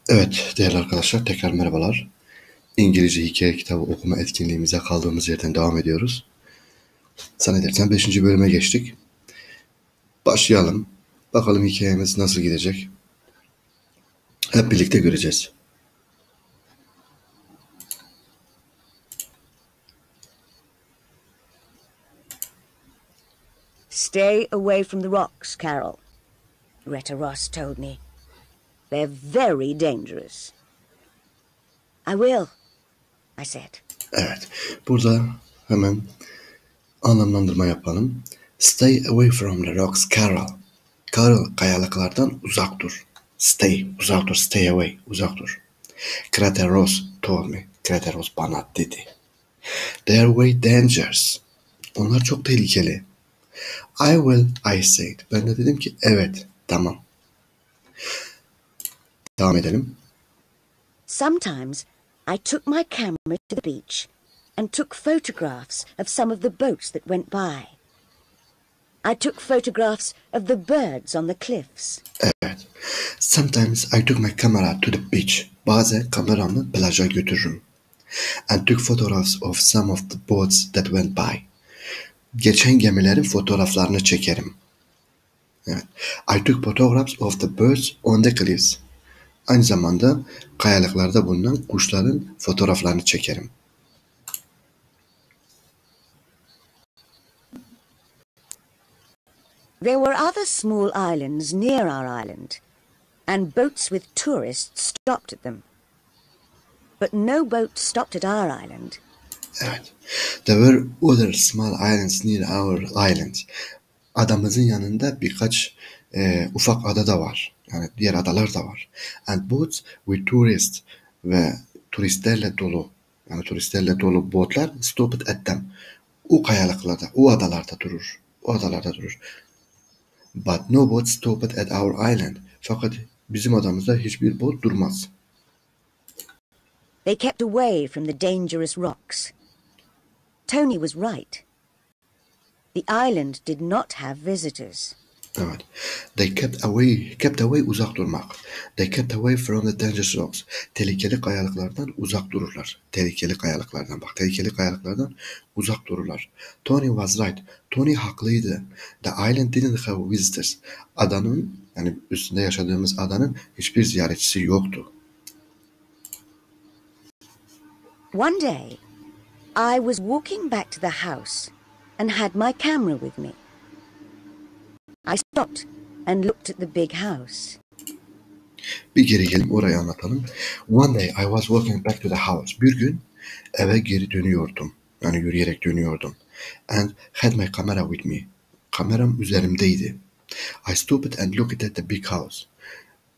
Evet değerli arkadaşlar, tekrar merhabalar. İngilizce hikaye kitabı okuma etkinliğimize kaldığımız yerden devam ediyoruz. Zannedersem 5. bölüme geçtik. Başlayalım. Bakalım hikayemiz nasıl gidecek. Hep birlikte göreceğiz. Stay away from the rocks, Carol, Greta Ross told me. They're very dangerous. I will, I said. Evet, burada hemen anlamlandırma yapalım. Stay away from the rocks, Carol. Carol, kayalıklardan uzak dur. Stay, uzak dur. Stay away, uzak dur. Greta Ross told me. Greta Ross bana dedi. They are way dangerous. Onlar çok tehlikeli. I will, I said. Ben de dedim ki evet, tamam. Devam edelim. Sometimes I took my camera to the beach and took photographs of some of the boats that went by. I took photographs of the birds on the cliffs. Evet. Sometimes I took my camera to the beach. Bazen kameramı plaja götürürüm. And took photographs of some of the boats that went by. Geçen gemilerin fotoğraflarını çekerim. Evet. I took photographs of the birds on the cliffs. Aynı zamanda kayalıklarda bulunan kuşların fotoğraflarını çekerim. There were other small islands near our island, and boats with tourists stopped at them. But no boat stopped at our island. Evet. There were other small islands near our island. Adamızın yanında birkaç ufak ada da var. Yani diğer adalar da var. And boats with tourists ve turistlerle dolu. Yani turistlerle dolu botlar stopped at them. O kayalıklarda, o adalarda durur. O adalarda durur. But no boat stopped at our island. Fakat bizim adamızda hiçbir bot durmaz. They kept away from the dangerous rocks. Tony was right. The island did not have visitors. Evet. They kept away uzak durmak. They kept away from the dangerous rocks. Tehlikeli kayalıklardan uzak dururlar. Tehlikeli kayalıklardan bak. Tehlikeli kayalıklardan uzak dururlar. Tony was right. Tony haklıydı. The island didn't have visitors. Adanın yani üstünde yaşadığımız adanın hiçbir ziyaretçisi yoktu. One day, I was walking back to the house and had my camera with me. I stopped and looked at the big house. Bir geri gelip orayı anlatalım. One day I was walking back to the house. Bir gün eve geri dönüyordum. Yani yürüyerek dönüyordum. And had my camera with me. Kameram üzerimdeydi. I stopped and looked at the big house.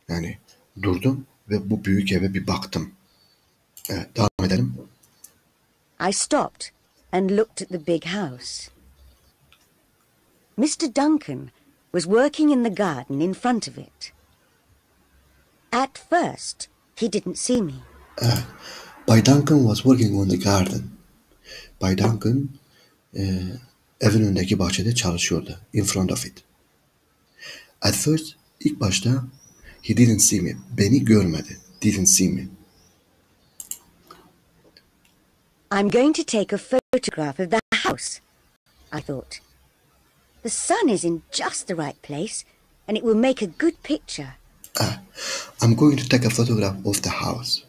Yani durdum ve bu büyük eve bir baktım. Evet, devam edelim. I stopped and looked at the big house. Mr. Duncan was working in the garden in front of it. At first, he didn't see me. Bay Duncan was working on the garden. Bay Duncan evin önündeki bahçede çalışıyordu. In front of it. At first, ilk başta he didn't see me. Beni görmedi. Didn't see me. I'm going to take a photograph of the house, I thought. The sun is in just the right place, and it will make a good picture. I'm going to take a photograph of the house.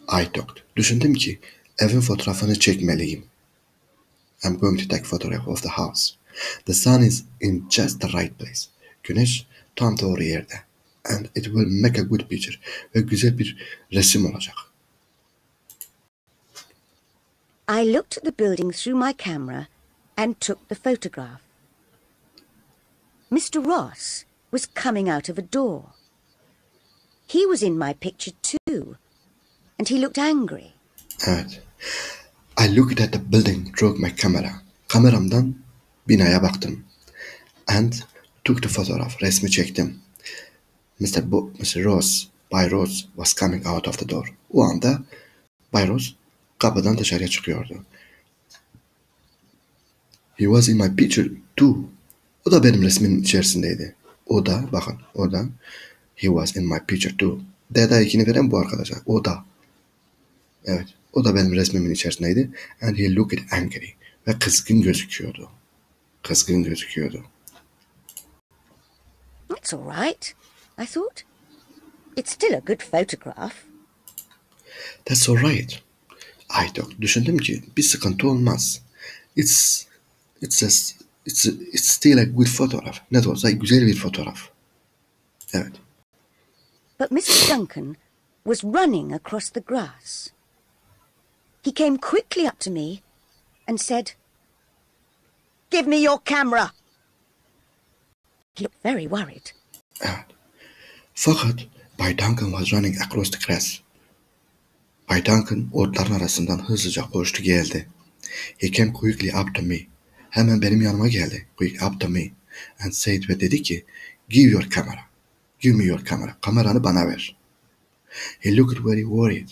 I thought. Düşündüm ki evin fotoğrafını çekmeliyim. I'm going to take a photograph of the house. The sun is in just the right place. Güneş tam doğru yerde. And it will make a good picture. Ve güzel bir resim olacak. I looked at the building through my camera and took the photograph. Mr. Ross was coming out of a door. He was in my picture too, and he looked angry. Evet. I looked at the building through my camera. Kameramdan binaya baktım. And took the photograph. Resmi çektim. Mr. Ross, Bay Ross was coming out of the door. O anda Bay Ross kapıdan dışarıya çıkıyordu. He was in my picture too. O da benim resmin içerisindeydi. O da bakın, o da he was in my picture too. D'da ikini veren bu arkadaşlar. O da. Evet. O da benim resmimin içerisindeydi. And he looked angry. Ve kızgın gözüküyordu. Kızgın gözüküyordu. That's all right, I thought. It's still a good photograph. That's all right. I thought. Düşündüm ki bir sıkıntı olmaz. It's it's a, it's still a good photograph. Ne de olsa güzel bir fotoğraf. Evet. But Mr. Duncan was running across the grass. He came quickly up to me and said, "Give me your camera." He looked very worried. Evet. Fakat Bay Duncan was running across the grass. Bay Duncan otların arasından hızlıca koştu geldi. He came quickly up to me. Hemen benim yanıma geldi. Quick up to me. And said ve dedi ki, give your camera. Give me your camera. Kameranı bana ver. He looked very worried.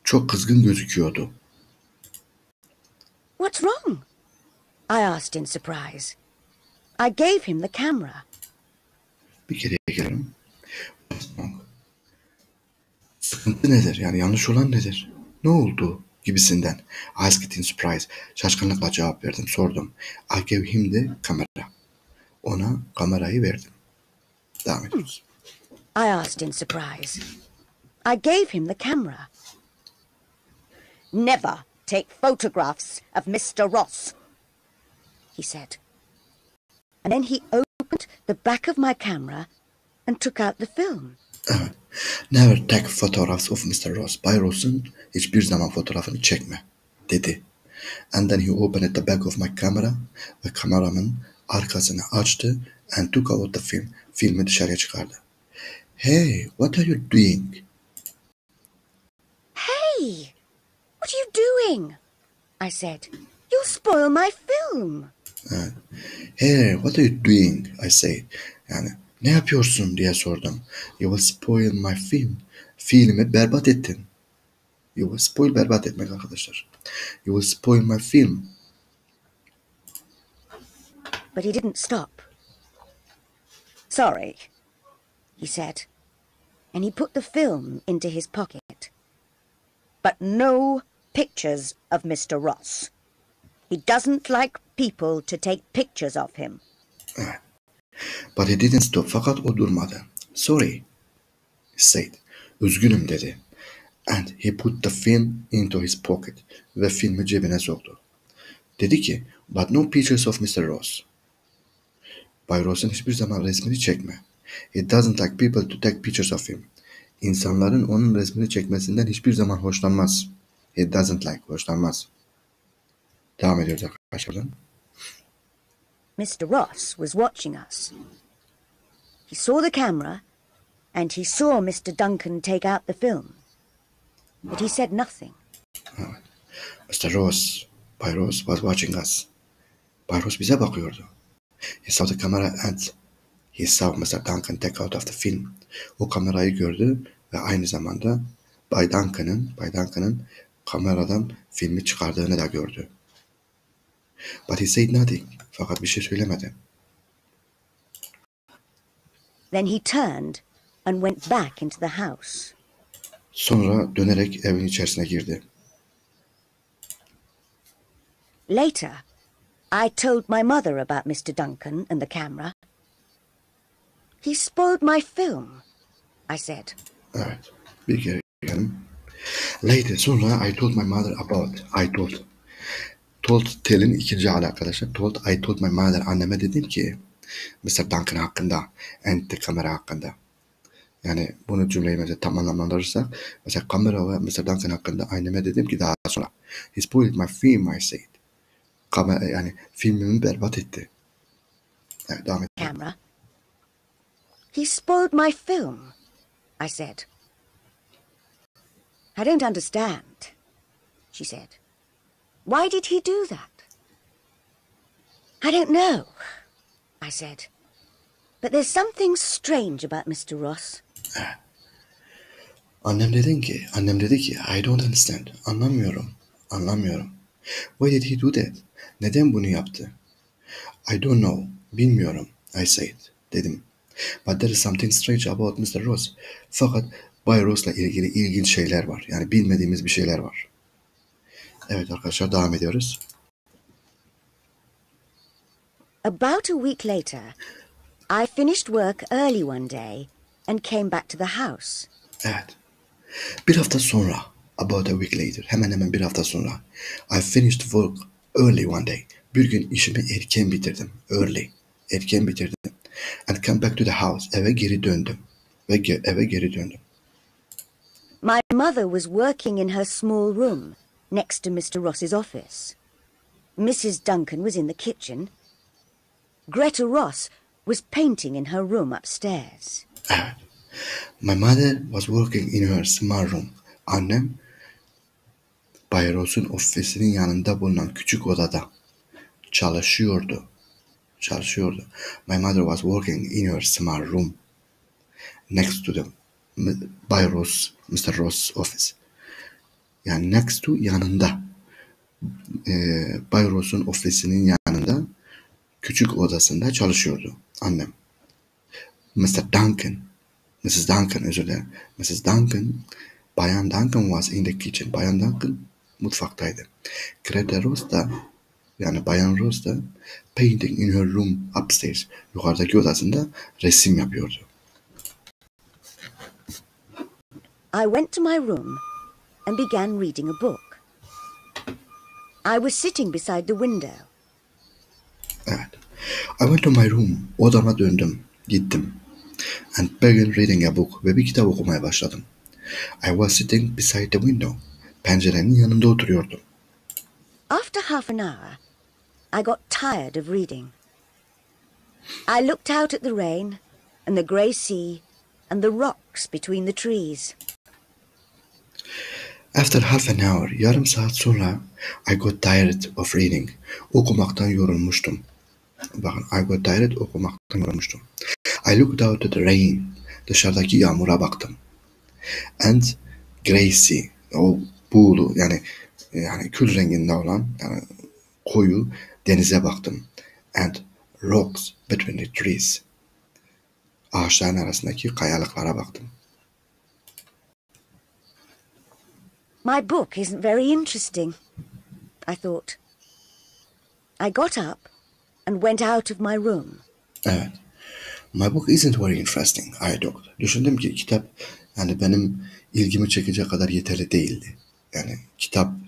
Çok kızgın gözüküyordu. What's wrong? I asked in surprise. I gave him the camera. Bir kere gelelim. Sıkıntı nedir? Yani yanlış olan nedir? Ne oldu? Gibisinden. Asked in surprise. Şaşkınlıkla cevap verdim. Sordum. I gave him the camera. Ona kamerayı verdim. Devam ediyoruz. I asked in surprise. I gave him the camera. Never take photographs of Mr. Ross, he said. And then he opened the back of my camera and took out the film. Evet. Never take photographs of Mr. Ross. Bay Ross'un hiçbir zaman fotoğrafını çekme, dedi. And then he opened the back of my camera ve kameramın arkasını açtı and took out the film. Filmi dışarıya çıkardı. Hey, what are you doing? Hey, what are you doing? I said. You'll spoil my film. Evet. Hey, what are you doing? I said. Yani ne yapıyorsun diye sordum. You will spoil my film. Filmi berbat ettin. You will spoil berbat etmek arkadaşlar. You will spoil my film. But he didn't stop. Sorry, he said, and he put the film into his pocket. But no pictures of Mr. Ross. He doesn't like people to take pictures of him. But he didn't stop. Fakat o durmadı. Sorry, he said. Üzgünüm dedi. And he put the film into his pocket. Ve filmi cebine soktu. Dedi ki, but no pictures of Mr. Ross. Bay Ross'un hiçbir zaman resmini çekme. He doesn't like people to take pictures of him. İnsanların onun resmini çekmesinden hiçbir zaman hoşlanmaz. He doesn't like, hoşlanmaz. Devam ediyoruz arkadaşlar. Mr. Ross was watching us. He saw the camera, and he saw Mr. Duncan take out the film. But he said nothing. Mr. Ross, Bay Ross was watching us. Bay Ross bize bakıyordu. He saw the camera and he saw Mr. Duncan take out of the film. O kamerayı gördü ve aynı zamanda Bay Duncan'ın kameradan filmi çıkardığını da gördü. But he said nothing. Fakat bir şey söylemedi. Then he turned and went back into the house. Sonra dönerek evin içerisine girdi. Later, I told my mother about Mr. Duncan and the camera. He spoiled my film, I said. Evet. Bir kere gelin. Later, sonra I told my mother about. Told tell'in ikinci hali arkadaşlar. I told my mother. Anneme dedim ki Mr. Duncan hakkında. And the kamera hakkında. Yani bunu cümleyi mesela tam anlamlandırırsak. Mesela kamera ve Mr. Duncan hakkında anneme dedim ki daha sonra. He spoiled my film, I said. Yani filmimi berbat etti. Evet, devam et. Camera. He spoiled my film, I said. I don't understand, she said. Why did he do that? I don't know, I said. But there's something strange about Mr. Ross. Annem dedi ki I don't understand. Anlamıyorum. Why did he do that? Neden bunu yaptı? I don't know. Bilmiyorum, I said. Dedim. But there is something strange about Mr. Ross. Fakat Bay Ross'la ilgili ilginç şeyler var. Yani bilmediğimiz bir şeyler var. Evet arkadaşlar, devam ediyoruz. About a week later, I finished work early one day and came back to the house. Evet. Bir hafta sonra, about a week later, hemen hemen bir hafta sonra, I finished work early one day. Bir gün işimi erken bitirdim. Early. Erken bitirdim. And came back to the house. Eve geri döndüm. Eve geri döndüm. My mother was working in her small room next to Mr. Ross's office. Mrs. Duncan was in the kitchen. Greta Ross was painting in her room upstairs. Evet. My mother was working in her small room. Annem Bay Ross'un ofisinin yanında bulunan küçük odada çalışıyordu. My mother was working in her small room next to the Bay Ross, Mr. Ross office. Yani next to, yanında. Bay Ross'un ofisinin yanında küçük odasında çalışıyordu annem. Mrs. Duncan, özür dilerim. Mrs. Duncan, Bayan Duncan was in the kitchen. Bayan Duncan mutfaktaydı. Greta Ross da, yani Bayan Ross da painting in her room upstairs, yukarıdaki odasında resim yapıyordu. I went to my room and began reading a book. I was sitting beside the window. Evet. I went to my room. Odama gittim. And began reading a book. Ve bir kitap okumaya başladım. I was sitting beside the window. Pencerenin yanında oturuyordum. After half an hour, I got tired of reading. I looked out at the rain and the grey sea and the rocks between the trees. After half an hour, yarım saat sonra, I got tired of reading. Okumaktan yorulmuştum. Bakın, I got tired, okumaktan yorulmuştum. I looked out at the rain. Dışarıdaki yağmura baktım. And grey sea, o buğulu, yani kül renginde olan, yani koyu denize baktım. And rocks between the trees. Ağaçların arasındaki kayalıklara baktım. My book isn't very interesting, I thought. I got up and went out of my room. Evet. My book isn't very interesting, I thought. Düşündüm ki kitap, yani benim ilgimi çekecek kadar yeterli değildi. Yani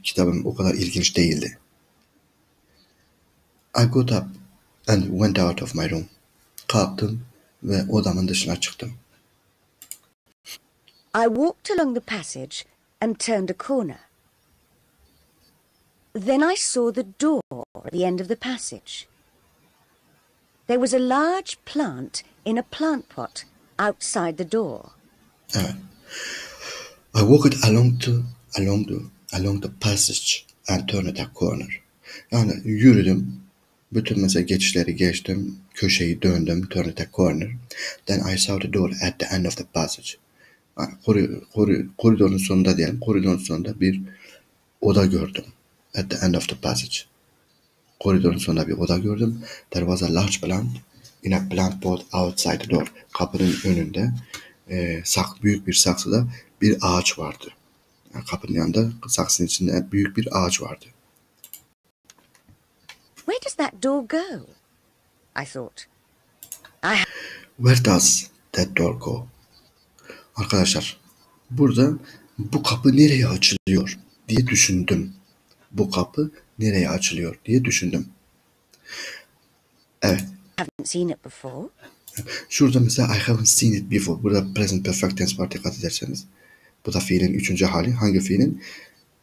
kitabım o kadar ilginç değildi. I got up and went out of my room. Kalktım ve odamın dışına çıktım. I walked along the passage and turned a corner. Then I saw the door at the end of the passage. There was a large plant in a plant pot outside the door. Evet. I walked along the passage and turned a corner. Yani yürüdüm. Bütün mesela geçişleri geçtim. Köşeyi döndüm. Turned a corner. Then I saw the door at the end of the passage. Yani koridorun sonunda diyelim. Koridorun sonunda bir oda gördüm. At the end of the passage. Koridorun sonunda bir oda gördüm. There was a large plant in a plant pot outside the door. Kapının önünde büyük bir saksıda bir ağaç vardı. Yani kapının yanında, saksının içinde büyük bir ağaç vardı. Where does that door go? I thought. Where does that door go? Arkadaşlar, burada bu kapı nereye açılıyor diye düşündüm. Bu kapı nereye açılıyor diye düşündüm. Evet. Haven't seen it before. Şurada mesela I haven't seen it before. Burada present perfect tense var, dikkat ederseniz. Bu da fiilin 3. hali. Hangi fiilin?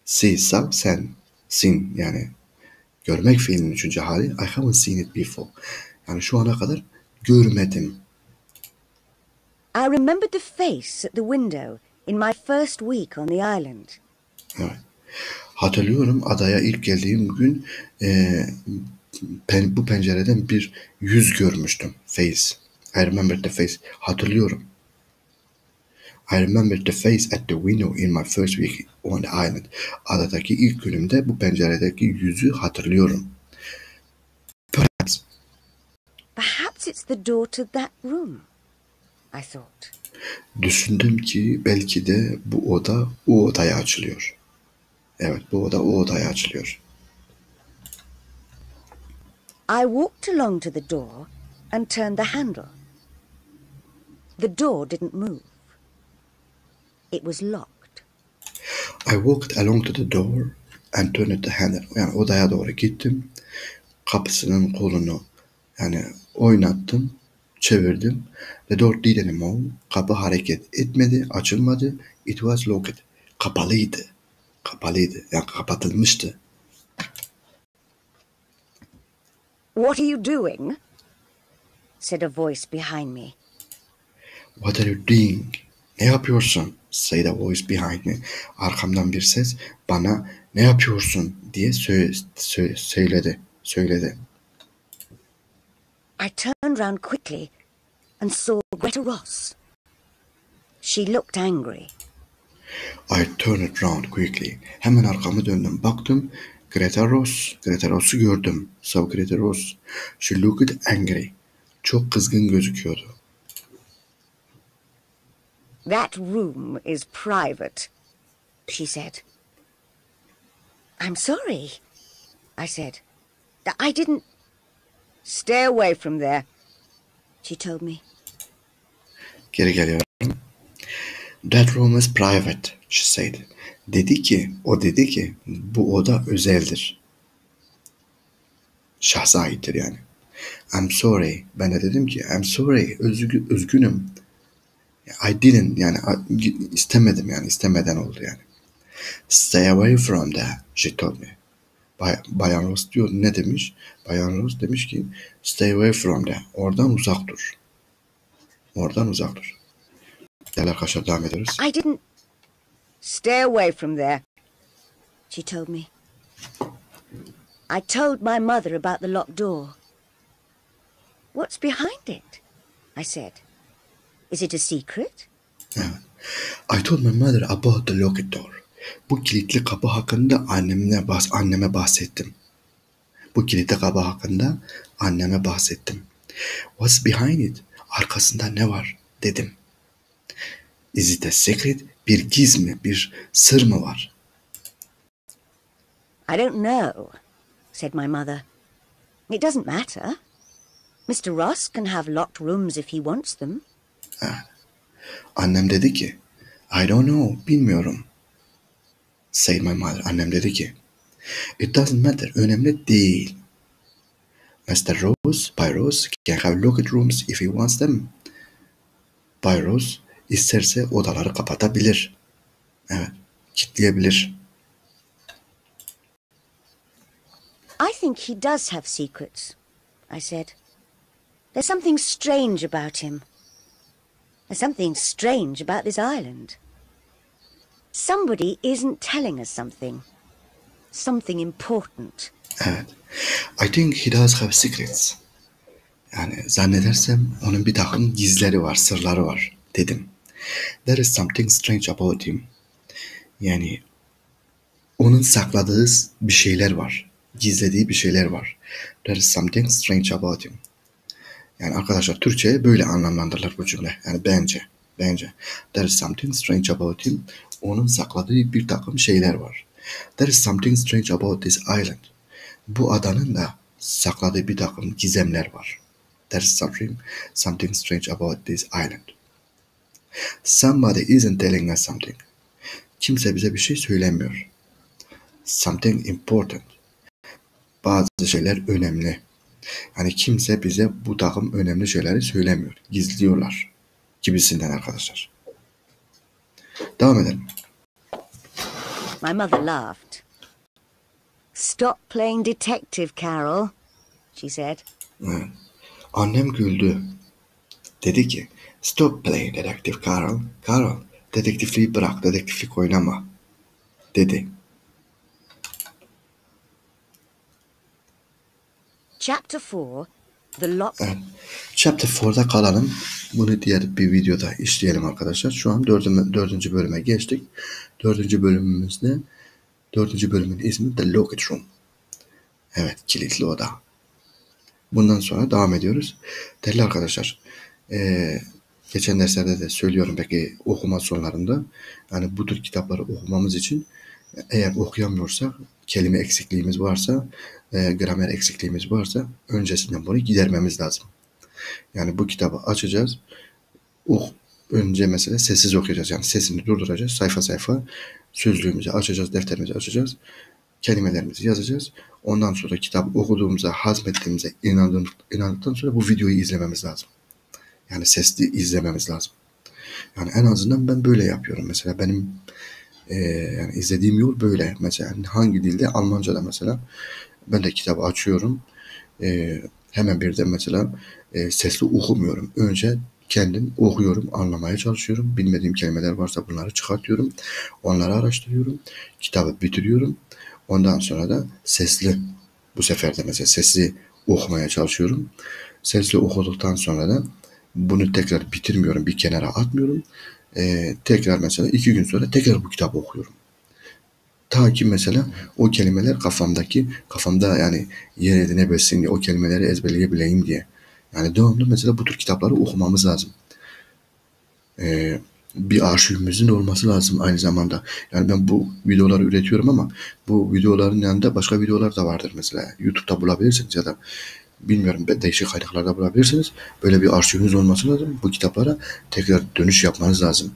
See, saw, sen, seen, yani görmek fiilinin 3. hali. I haven't seen it before. Yani şu ana kadar görmedim. I remembered the face at the window in my first week on the island. Evet. Hatırlıyorum, adaya ilk geldiğim gün bu pencereden bir yüz görmüştüm. Face. I remember the face. Hatırlıyorum. I remember the face at the window in my first week on the island. Adadaki ilk günümde bu penceredeki yüzü hatırlıyorum. Perhaps it's the door to that room, I thought. Düşündüm ki belki de bu oda o odaya açılıyor. Evet, bu oda o odaya açılıyor. I walked along to the door and turned the handle. The door didn't move. It was locked. I walked along to the door and turned the handle. Yani odaya doğru gittim. Kapısının kolunu yani oynattım, çevirdim. The door didn't move. Kapı hareket etmedi, açılmadı. It was locked. Kapalıydı. Kapalıydı. Yani kapatılmıştı. What are you doing? Said a voice behind me. What are you doing? Ne yapıyorsun? Said a voice behind me. Arkamdan bir ses bana ne yapıyorsun diye söyledi. I turned round quickly and saw Greta Ross. She looked angry. I turned round quickly. Hemen arkamı döndüm. Baktım Greta Ross. Greta Ross'u gördüm. So Greta Ross. She looked angry. Çok kızgın gözüküyordu. That room is private, she said. I'm sorry, I said. I didn't... Stay away from there, she told me. Geri geliyorum. That room is private, she said. O dedi ki bu oda özeldir. Şahsa aittir yani. I'm sorry. Ben de dedim ki I'm sorry. Üzgünüm. I didn't yani istemedim yani istemeden oldu yani. Stay away from there, she told me. Bayan Ross diyor ne demiş? Bayan Ross demiş ki stay away from there. Oradan uzak dur. Oradan uzak dur. Değerli arkadaşlar devam ediyoruz. I didn't... Stay away from there, she told me. I told my mother about the locked door. What's behind it? I said. Is it a secret? Evet. I told my mother about the locked door. Bu kilitli kapı hakkında anneme bahsettim. Bu kilitli kapı hakkında anneme bahsettim. What's behind it? Arkasında ne var? Dedim. Is it a secret? Bir giz mi? Bir sır mı var? I don't know, said my mother. It doesn't matter. Mr. Ross can have locked rooms if he wants them. Annem dedi ki, I don't know, bilmiyorum. Said my mother. Annem dedi ki, it doesn't matter, önemli değil. Mr. Ross, Bay Ross can have locked rooms if he wants them. Bay Ross isterse odaları kapatabilir. Evet, kilitleyebilir. I think he does have secrets, I said. There's something strange about him. There's something strange about this island. Somebody isn't telling us something. Something important. Evet. I think he does have secrets. Yani zannedersem onun bir takım gizleri var, sırları var dedim. There is something strange about him. Yani onun sakladığı bir şeyler var. Gizlediği bir şeyler var. There is something strange about him. Yani arkadaşlar Türkçe'ye böyle anlamlandırılır bu cümle. Yani bence. There is something strange about him. Onun sakladığı bir takım şeyler var. There is something strange about this island. Bu adanın da sakladığı bir takım gizemler var. There is something strange about this island. Somebody isn't telling us something. Kimse bize bir şey söylemiyor. Something important. Bazı şeyler önemli. Yani kimse bize bu takım önemli şeyleri söylemiyor. Gizliyorlar. Gibisinden arkadaşlar. Devam edelim. My mother laughed. Stop playing detective, Carol, she said. Evet. Annem güldü. Dedi ki, stop playing detective, Carol. Carol, dedektifliği bırak, dedektiflik oynama. Dedi. Chapter 4, The Lock... Evet. Chapter 4'da kalalım. Bunu diğer bir videoda işleyelim arkadaşlar. Şu an dördüncü bölüme geçtik. Dördüncü bölümün ismi The Locked Room. Evet, kilitli oda. Bundan sonra devam ediyoruz. Değerli arkadaşlar, geçen derslerde de söylüyorum peki okuma sorularında. Yani bu tür kitapları okumamız için eğer okuyamıyorsak, kelime eksikliğimiz varsa, gramer eksikliğimiz varsa öncesinden bunu gidermemiz lazım. Yani bu kitabı açacağız. Önce mesela sessiz okuyacağız. Yani sesini durduracağız. Sayfa sayfa sözlüğümüzü açacağız, defterimizi açacağız. Kelimelerimizi yazacağız. Ondan sonra kitap okuduğumuza, hazmettiğimize inandıktan sonra bu videoyu izlememiz lazım. Yani sesli izlememiz lazım. Yani en azından ben böyle yapıyorum. Mesela benim yani izlediğim yol böyle. Mesela hangi dilde? Almanca'da mesela. Ben de kitabı açıyorum. Hemen bir de mesela sesli okumuyorum. Önce kendim okuyorum, anlamaya çalışıyorum. Bilmediğim kelimeler varsa bunları çıkartıyorum. Onları araştırıyorum. Kitabı bitiriyorum. Ondan sonra da sesli, bu sefer de mesela sesli okumaya çalışıyorum. Sesli okuduktan sonra da bunu tekrar bitirmiyorum, bir kenara atmıyorum. Tekrar mesela 2 gün sonra tekrar bu kitabı okuyorum. Ta ki mesela o kelimeler kafamda yani yer edinebilsin diye, o kelimeleri ezberleyebileyim diye. Yani devamlı mesela bu tür kitapları okumamız lazım. Bir arşivimizin olması lazım aynı zamanda. Yani ben bu videoları üretiyorum ama bu videoların yanında başka videolar da vardır mesela. YouTube'da bulabilirsiniz ya da bilmiyorum değişik kaynaklarda bulabilirsiniz. Böyle bir arşiviniz olması lazım. Bu kitaplara tekrar dönüş yapmanız lazım.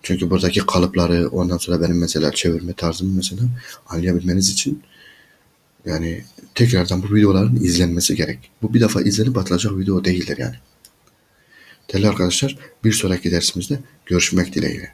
Çünkü buradaki kalıpları ondan sonra benim mesela çevirme tarzımı mesela anlayabilmeniz için yani tekrardan bu videoların izlenmesi gerek. Bu bir defa izlenip atılacak video değildir yani. Değerli arkadaşlar, bir sonraki dersimizde görüşmek dileğiyle.